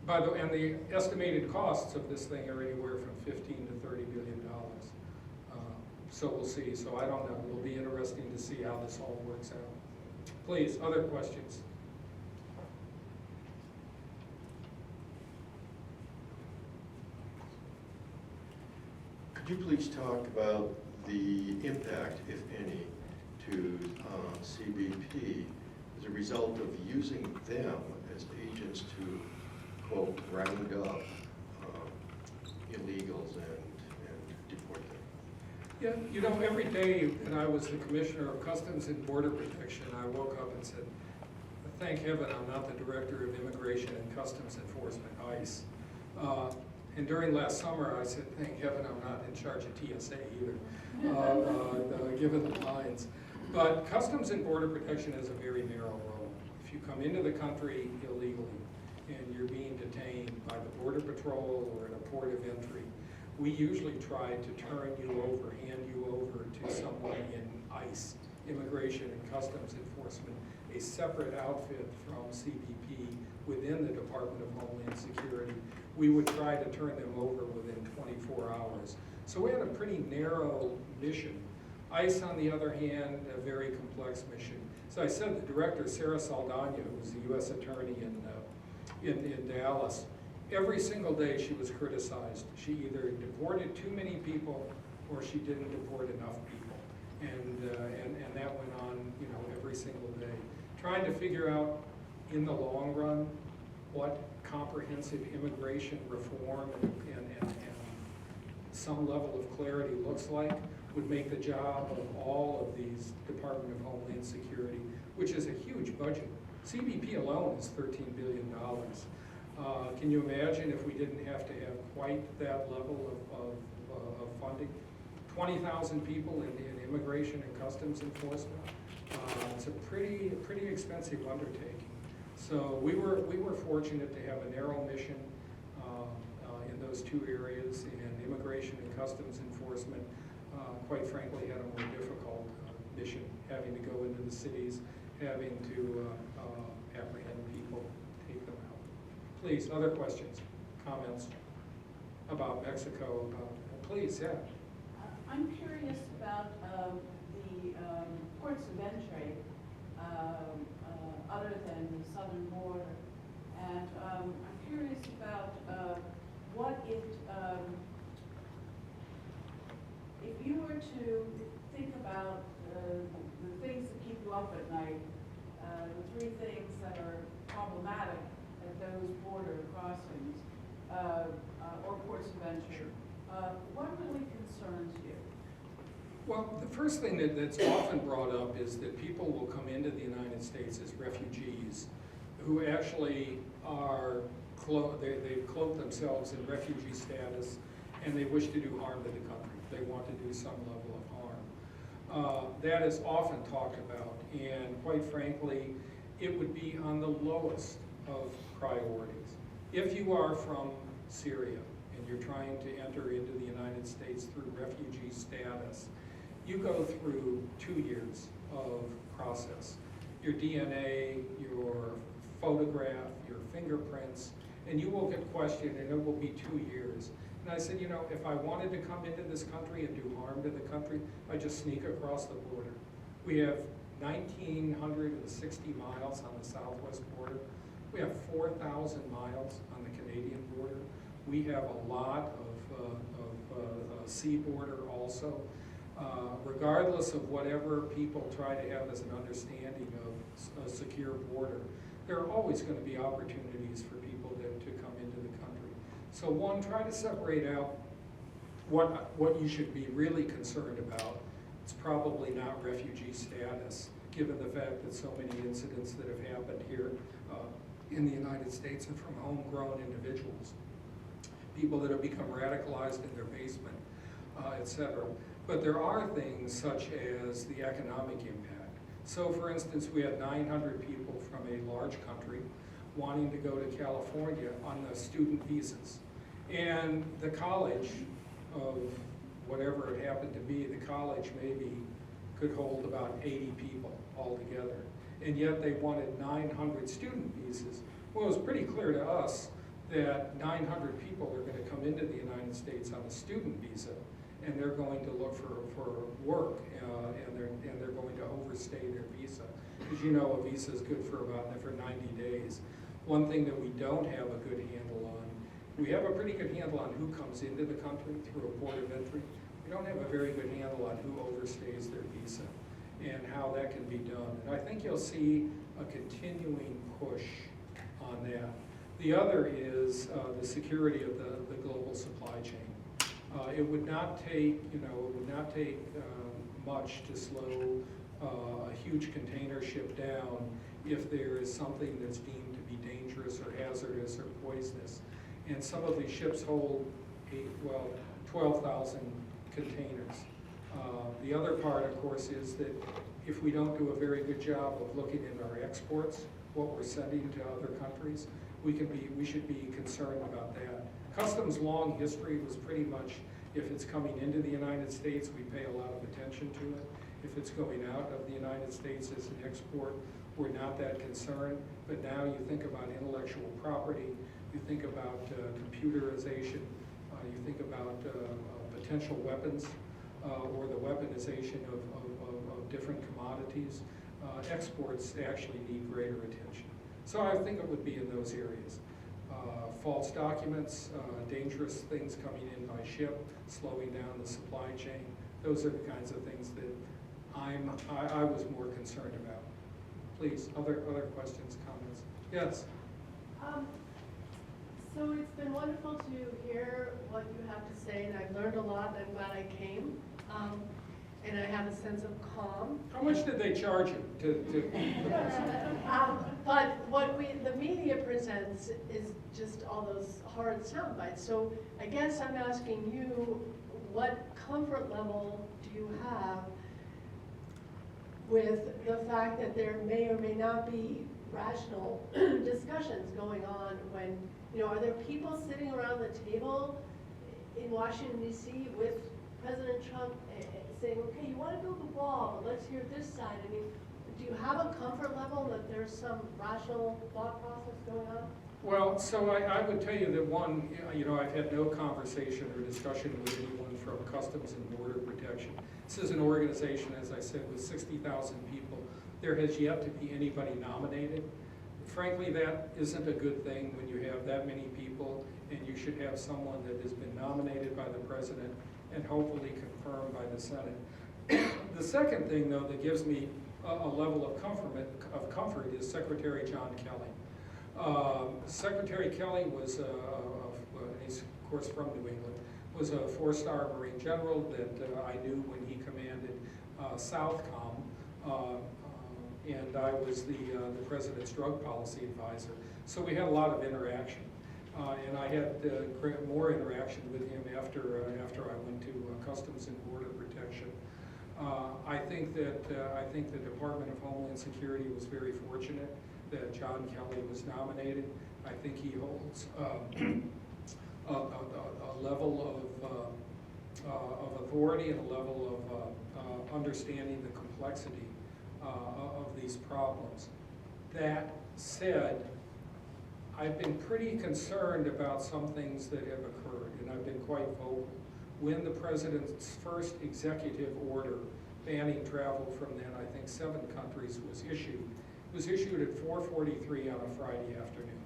By the way, and the estimated costs of this thing are anywhere from $15 to $30 billion. So we'll see. So I don't know. It'll be interesting to see how this all works out. Please, other questions? Could you please talk about the impact, if any, to CBP as a result of using them as agents to, quote, round up illegals and deport them? Yeah, you know, every day when I was the Commissioner of Customs and Border Protection, I woke up and said, thank heaven I'm not the Director of Immigration and Customs Enforcement, ICE. And during last summer, I said, thank heaven I'm not in charge of TSA either, given the lines. But Customs and Border Protection is a very narrow role. If you come into the country illegally and you're being detained by the Border Patrol or at a port of entry, we usually try to turn you over, hand you over to someone in ICE, Immigration and Customs Enforcement, a separate outfit from CBP within the Department of Homeland Security. We would try to turn them over within 24 hours. So we had a pretty narrow mission. ICE, on the other hand, a very complex mission. So I said the director, Sarah Saldana, who was the U.S. attorney in Dallas, every single day she was criticized. She either deported too many people or she didn't deport enough people. And that went on, you know, every single day. Trying to figure out in the long run what comprehensive immigration reform and some level of clarity looks like would make the job of all of these Department of Homeland Security, which is a huge budget. CBP alone is $13 billion. Can you imagine if we didn't have to have quite that level of funding? 20,000 people in immigration and customs enforcement. It's a pretty expensive undertaking. So we were fortunate to have a narrow mission in those two areas, and immigration and customs enforcement, quite frankly, had a more difficult mission, having to go into the cities, having to apprehend people, take them out. Please, other questions, comments about Mexico? Please, yeah. I'm curious about the ports of entry other than the southern border. And I'm curious about what if you were to think about up at night, the three things that are problematic at those border crossings or ports of entry, what really concerns you? Well, the first thing that's often brought up is that people will come into the United States as refugees who actually are, they've cloaked themselves in refugee status and they wish to do harm to the country. They want to do some level of harm. That is often talked about, and quite frankly, it would be on the lowest of priorities. If you are from Syria and you're trying to enter into the United States through refugee status, you go through 2 years of process. Your DNA, your photograph, your fingerprints, and you will get questioned, and it will be 2 years. And I said, you know, if I wanted to come into this country and do harm to the country, I just sneak across the border. We have 1,960 miles on the southwest border. We have 4,000 miles on the Canadian border. We have a lot of sea border also. Regardless of whatever people try to have as an understanding of a secure border, there are always going to be opportunities for people to come into the country. So one, try to separate out what you should be really concerned about. It's probably not refugee status, given the fact that so many incidents that have happened here in the United States and from homegrown individuals. People that have become radicalized in their basement, etc. But there are things such as the economic impact. So for instance, we had 900 people from a large country wanting to go to California on the student visas. And the college of whatever it happened to be, the college maybe could hold about 80 people altogether. And yet they wanted 900 student visas. Well, it was pretty clear to us that 900 people are going to come into the United States on a student visa, and they're going to look for work, and they're going to overstay their visa. Because you know, a visa is good for 90 days. One thing that we don't have a good handle on, we have a pretty good handle on who comes into the country through a port of entry. We don't have a very good handle on who overstays their visa and how that can be done. And I think you'll see a continuing push on that. The other is the security of the global supply chain. It would not take, much to slow a huge container ship down if there is something that's deemed to be dangerous or hazardous or poisonous. And some of these ships hold 12,000 containers. The other part, of course, is that if we don't do a very good job of looking at our exports, what we're sending to other countries, we should be concerned about that. Customs' long history was pretty much, if it's coming into the United States, we pay a lot of attention to it. If it's going out of the United States as an export, we're not that concerned. But now you think about intellectual property, you think about computerization, you think about potential weapons, or the weaponization of different commodities. Exports actually need greater attention. So I think it would be in those areas. False documents, dangerous things coming in by ship, slowing down the supply chain. Those are the kinds of things that I was more concerned about. Please, other questions, comments? Yes? So it's been wonderful to hear what you have to say, and I've learned a lot, and I'm glad I came. And I have a sense of calm. How much did they charge you But what the media presents is just all those horrid sound bites. So I guess I'm asking you, what comfort level do you have with the fact that there may or may not be rational discussions going on when, are there people sitting around the table in Washington, D.C. with President Trump saying, okay, you want to build the wall, but let's hear this side. I mean, do you have a comfort level that there's some rational thought process going on? Well, so I would tell you that one, I've had no conversation or discussion with anyone from Customs and Border Protection. This is an organization, as I said, with 60,000 people. There has yet to be anybody nominated. Frankly, that isn't a good thing when you have that many people, and you should have someone that has been nominated by the President and hopefully confirmed by the Senate. The second thing, though, that gives me a level of comfort is Secretary John Kelly. Secretary Kelly was, he's of course from New England, was a 4-star Marine general that I knew when he commanded Southcom, and I was the president's drug policy advisor. So we had a lot of interaction, and I had more interaction with him after I went to Customs and Border Protection. I think the Department of Homeland Security was very fortunate that John Kelly was nominated. I think he holds a level of authority and a level of understanding the complexity of these problems. That said, I've been pretty concerned about some things that have occurred, and I've been quite vocal. When the president's first executive order banning travel from then, I think 7 countries was issued, it was issued at 4:43 on a Friday afternoon.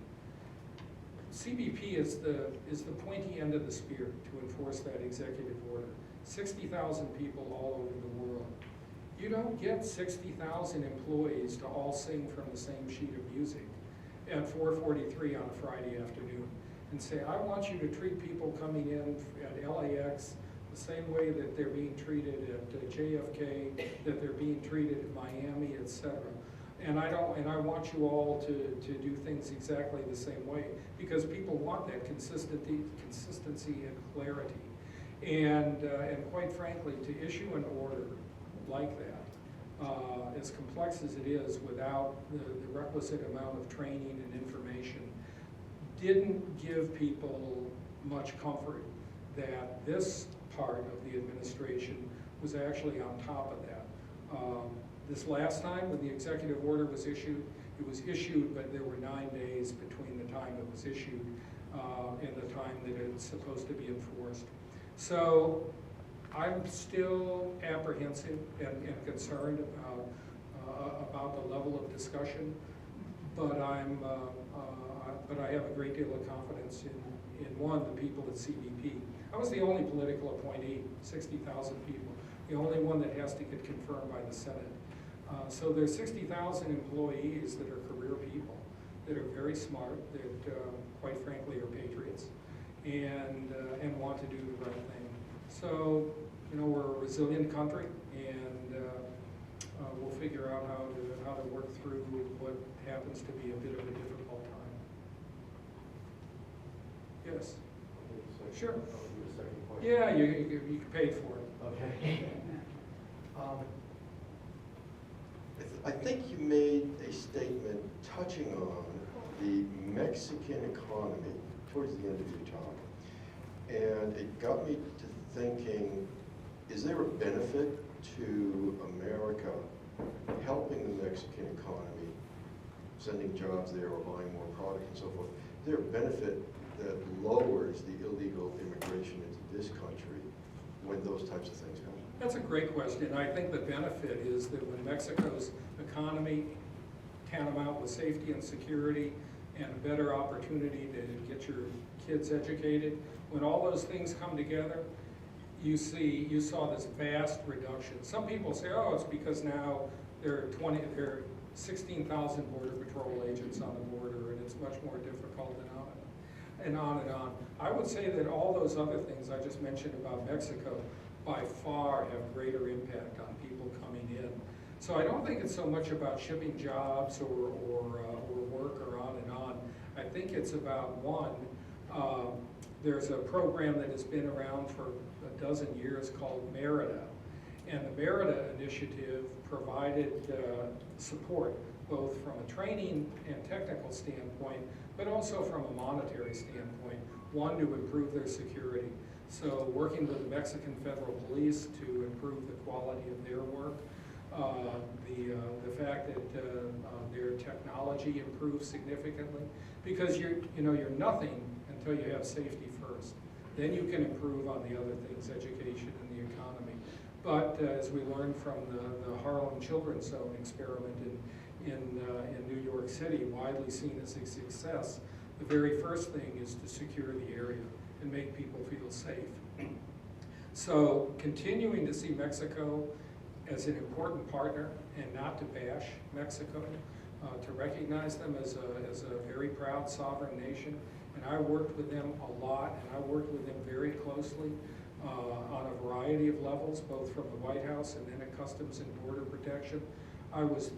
CBP is the pointy end of the spear to enforce that executive order. 60,000 people all over the world. You don't get 60,000 employees to all sing from the same sheet of music at 4:43 on a Friday afternoon and say, I want you to treat people coming in at LAX the same way that they're being treated at JFK, that they're being treated at Miami, etc. And I want you all to do things exactly the same way, because people want that consistency and clarity. And quite frankly, to issue an order like that, as complex as it is, without the requisite amount of training and information, didn't give people much comfort that this part of the administration was actually on top of that. This last time, when the executive order was issued, it was issued, but there were 9 days between the time it was issued and the time that it's supposed to be enforced. So I'm still apprehensive and concerned about the level of discussion, but I have a great deal of confidence in the people at CBP. I was the only political appointee, 60,000 people, the only one that has to get confirmed by the Senate. So there's 60,000 employees that are career people, that are very smart, that quite frankly are patriots, and want to do the right thing. So, you know, we're a resilient country, and we'll figure out how to work through what happens to be a bit of a difficult time. Yes? Sure. Yeah, you paid for it. Okay. I think you made a statement touching on the Mexican economy towards the end of your talk. And it got me to thinking, is there a benefit to America helping the Mexican economy, sending jobs there or buying more product and so forth? Is there a benefit that lowers the illegal immigration into this country when those types of things happen? That's a great question. I think the benefit is that when Mexico's economy, tantamount with safety and security and a better opportunity to get your kids educated, when all those things come together, you saw this vast reduction. Some people say, oh, it's because now there are 16,000 Border Patrol agents on the border, and it's much more difficult, and on and on. I would say that all those other things I just mentioned about Mexico by far have greater impact on people coming in. So I don't think it's so much about shipping jobs or work or on and on. I think it's about, one, there's a program that has been around for a dozen years called MERIDA. And the MERIDA initiative provided support, both from a training and technical standpoint, but also from a monetary standpoint. One, to improve their security. So working with the Mexican Federal Police to improve the quality of their work. The fact that their technology improves significantly, because you're nothing until you have safety first. Then you can improve on the other things, education and the economy. But as we learned from the Harlem Children's Zone experiment in New York City, widely seen as a success, the very first thing is to secure the area and make people feel safe. So continuing to see Mexico as an important partner and not to bash Mexico, to recognize them as a very proud sovereign nation. And I worked with them a lot, and I worked with them very closely on a variety of levels, both from the White House and then at Customs and Border Protection. I was,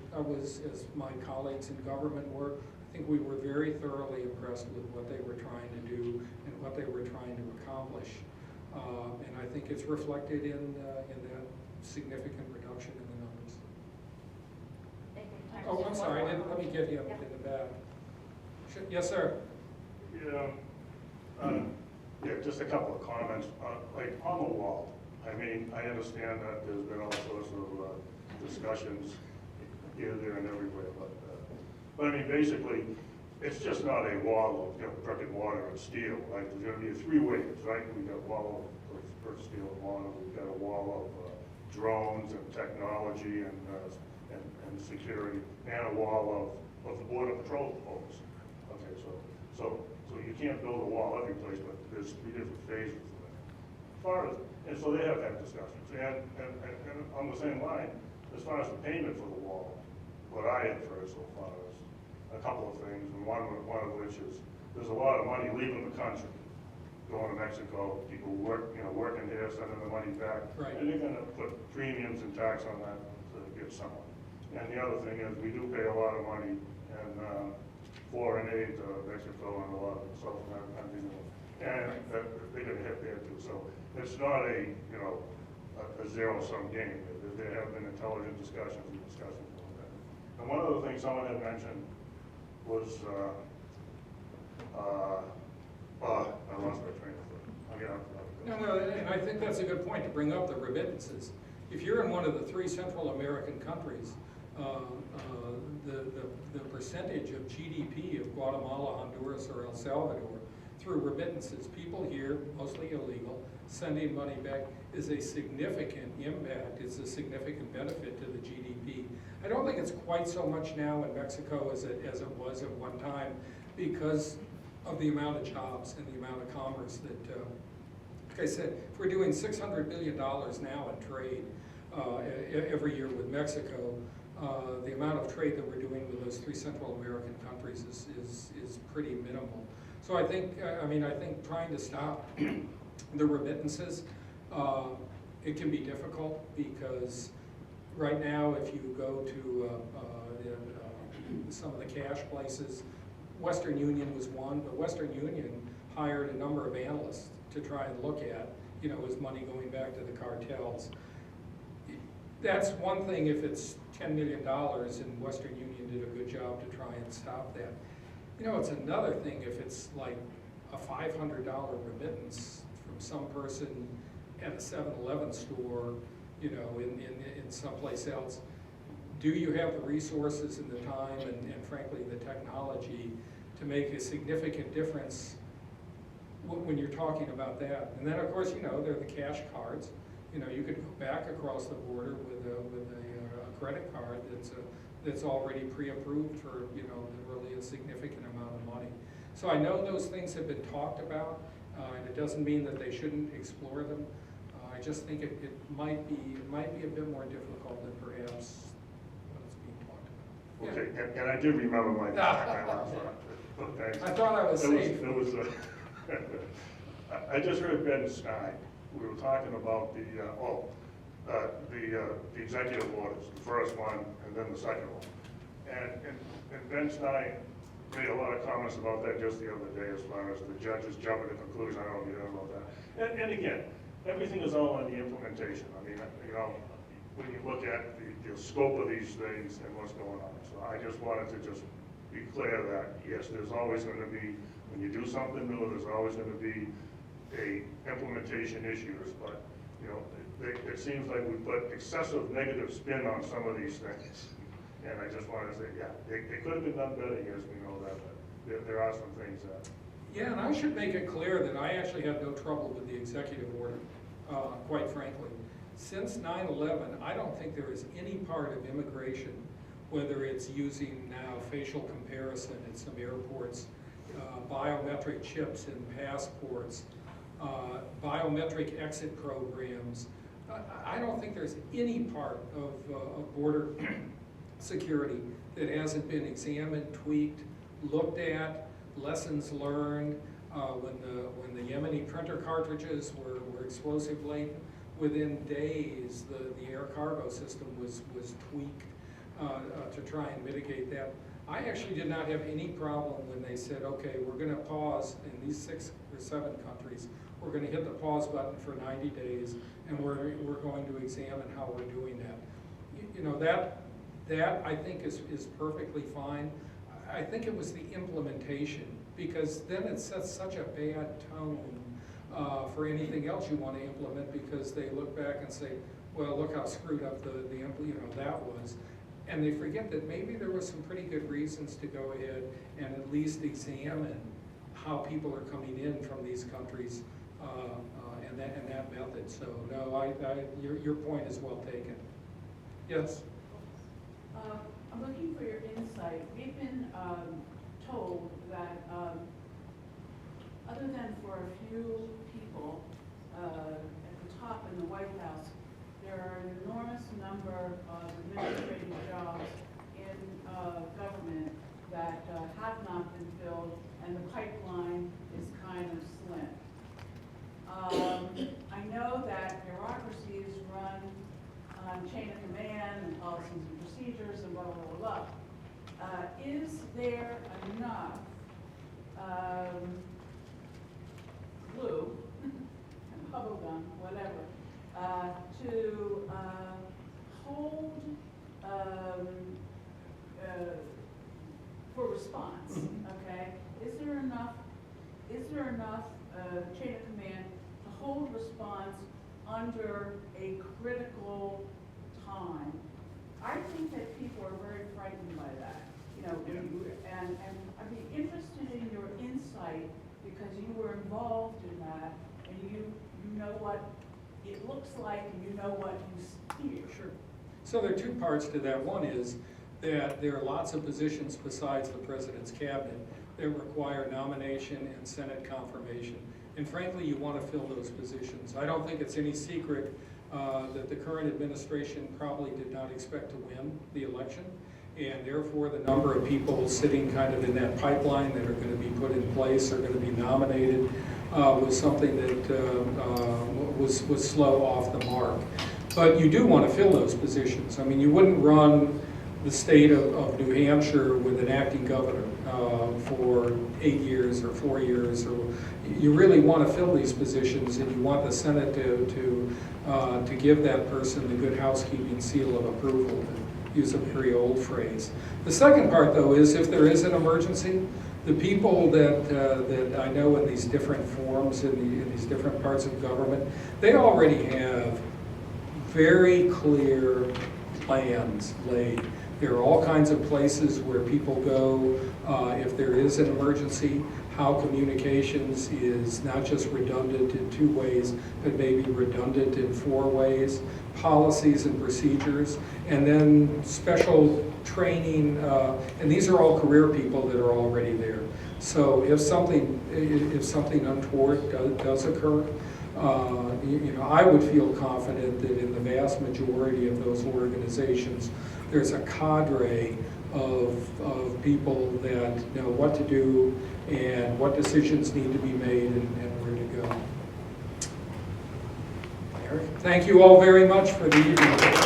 as my colleagues in government were, I think we were very thoroughly impressed with what they were trying to do and what they were trying to accomplish. And I think it's reflected in that significant reduction in the numbers. Thank you. Oh, I'm sorry, let me get him in the back. Yes, sir. Yeah, just a couple of comments. Like on the wall, I mean, I understand that there's been all sorts of discussions here, there, and everywhere, but I mean, basically, it's just not a wall of, you know, brick and mortar and steel, right? There's going to be three waves, right? We've got a wall of brick, steel, and mortar. We've got a wall of drones and technology and security, and a wall of the border patrol posts. Okay, so you can't build a wall every place, but there's three different phases of that. As far as, and so they have had discussions, and on the same line, as far as the payment for the wall, what I have heard so far is a couple of things, and one of which is there's a lot of money leaving the country, going to Mexico, people working here, sending the money back, Right. and they're going to put premiums and tax on that to get someone. And the other thing is we do pay a lot of money in foreign aid to Mexico and a lot of South American countries, and they're going to hit there too. So it's not a zero-sum game. There have been intelligent discussions and discussions about that. And one of the things someone had mentioned was, I lost my train of thought. I'll get out of that. No, and I think that's a good point to bring up, the remittances. If you're in one of the three Central American countries, the percentage of GDP of Guatemala, Honduras, or El Salvador through remittances, people here, mostly illegal, sending money back, is a significant impact, is a significant benefit to the GDP. I don't think it's quite so much now in Mexico as it was at one time, because of the amount of jobs and the amount of commerce that, like I said, if we're doing $600 billion now in trade every year with Mexico, the amount of trade that we're doing with those three Central American countries is pretty minimal. So I think trying to stop the remittances, it can be difficult, because right now if you go to some of the cash places, Western Union was one, but Western Union hired a number of analysts to try and look at, is money going back to the cartels. That's one thing if it's $10 million and Western Union did a good job to try and stop that. It's another thing if it's like a $500 remittance from some person at a 7-Eleven store, in someplace else. Do you have the resources and the time and frankly the technology to make a significant difference when you're talking about that? And then of course, there are the cash cards. You could go back across the border with a credit card that's already pre-approved for really a significant amount of money. So I know those things have been talked about, and it doesn't mean that they shouldn't explore them. I just think it might be a bit more difficult than perhaps what's being talked about. Okay, and I do remember my last one. Thanks. I thought I was safe. I just heard Ben Stein. We were talking about the executive orders, the first one and then the second one. And Ben Stein made a lot of comments about that just the other day as far as the judges jumping to conclusion. I don't know if you heard about that. And again, everything is all in the implementation. I mean, when you look at the scope of these things and what's going on. So I just wanted to just be clear that, yes, there's always going to be, when you do something new, there's always going to be implementation issues, but it seems like we put excessive negative spin on some of these things. And I just wanted to say, yeah, it could have been done better, yes, we know that, but there are some things that. Yeah, and I should make it clear that I actually have no trouble with the executive order, quite frankly. Since 9/11, I don't think there is any part of immigration, whether it's using now facial comparison at some airports, biometric chips in passports, biometric exit programs, I don't think there's any part of border security that hasn't been examined, tweaked, looked at, lessons learned. When the Yemeni printer cartridges were explosive laden, within days the air cargo system was tweaked to try and mitigate that. I actually did not have any problem when they said, okay, we're going to pause in these 6 or 7 countries. We're going to hit the pause button for 90 days, and we're going to examine how we're doing that. You know, that I think is perfectly fine. I think it was the implementation, because then it sets such a bad tone for anything else you want to implement, because they look back and say, well, look how screwed up that was. And they forget that maybe there was some pretty good reasons to go ahead and at least examine how people are coming in from these countries and that method. So no, your point is well taken. Yes? I'm looking for your insight. We've been told that other than for a few people at the top in the White House, there are an enormous number of administrative jobs in government that have not been filled, and the pipeline is kind of slim. I know that bureaucracies run on chain of command and policies and procedures and blah, blah, blah, blah. Is there enough glue, bubble gum, whatever, to hold for response, okay? Is there enough chain of command to hold response under a critical time? I think that people are very frightened by that, you know, and I'd be interested in your insight, because you were involved in that, and you know what it looks like, and you know what you hear. Sure. So there are 2 parts to that. One is that there are lots of positions besides the president's cabinet that require nomination and Senate confirmation. And frankly, you want to fill those positions. I don't think it's any secret that the current administration probably did not expect to win the election, and therefore the number of people sitting kind of in that pipeline that are going to be put in place, are going to be nominated, was something that was slow off the mark. But you do want to fill those positions. I mean, you wouldn't run the state of New Hampshire with an acting governor for 8 years or 4 years. Or you really want to fill these positions, and you want the Senate to give that person the good housekeeping seal of approval, to use a very old phrase. The second part, though, is if there is an emergency, the people that I know in these different forms, in these different parts of government, they already have very clear plans laid. There are all kinds of places where people go if there is an emergency, how communications is not just redundant in 2 ways, but maybe redundant in 4 ways, policies and procedures, and then special training, and these are all career people that are already there. So if something untoward does occur, I would feel confident that in the vast majority of those organizations, there's a cadre of people that know what to do and what decisions need to be made and where to go. Eric, thank you all very much for the evening.